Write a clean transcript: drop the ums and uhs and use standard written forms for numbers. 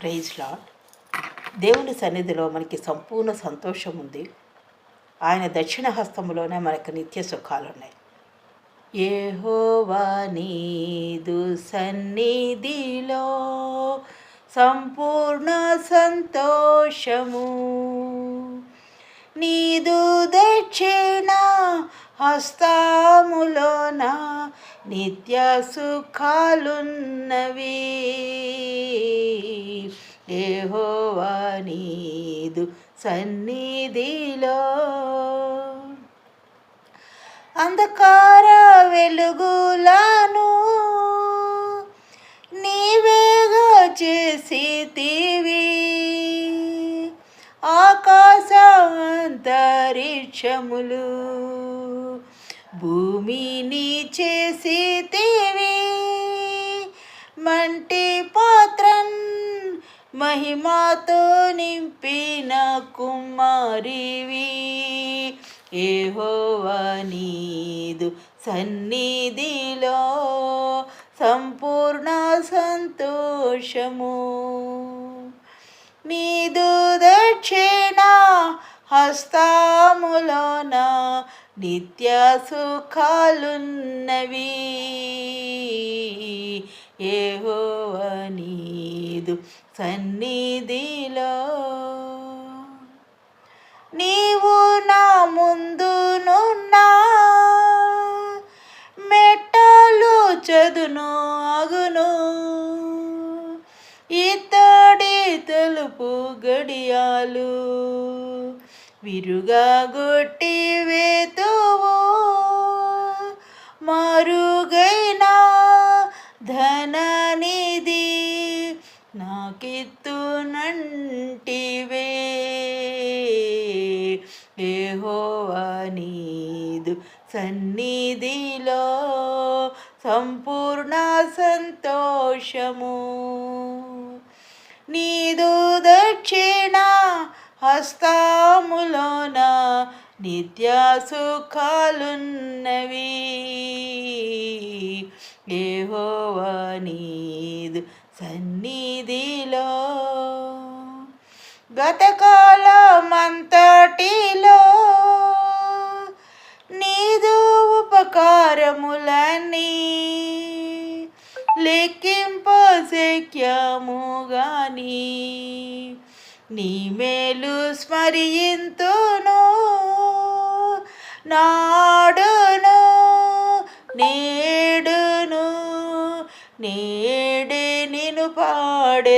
Praise lord. దేవుని సన్నిధిలో మనకి సంపూర్ణ సంతోషం ఉంది. ఆయన దక్షిణ హస్తములోనే మనకు నిత్య సుఖాలు ఉన్నాయి. యెహోవా నీదు సన్నిధిలో సంపూర్ణ సంతోషము, నీదు దక్షిణ హస్తములోన నిత్య సుఖాలున్నవి. యెహోవా నీదు సన్నిధిలో అంధకార వెలుగులను నీవేగా చేసితివి, ఆకాశ అంతరిక్షములు భూమిని చేసితివి. మంటి పాత్రన్ మహిమతో నింపిన కుమారివి. యెహోవా నీదు సన్నిధిలో సంపూర్ణ సంతోషము, నీదు దక్షిణ హస్తములోన నిత్య సుఖాలున్నవి. యెహోవా నీదు సన్నిధిలో నీవు నా ముందునున్నా మెట్టలు చదును అగును, ఇత్తడి తలుపు గడియాలు విరుగా గొట్టి వేతువు. మరుగైన ధననిధి నాకిత్తునంటివే. యెహోవా నీదు సన్నిధిలో సంపూర్ణ సంతోషము, నీదు దక్షిణ హస్తములోన నిత్య సుఖాలున్నవి. యెహోవా నీదు సన్నిధిలో గతకాలమంతటిలో నీదు ఉపకారములన్నీ లెక్కింపశక్యము గాని, నీ మేలు స్మరింతును నాడును నేడును, నేడే నిన్ను పాడే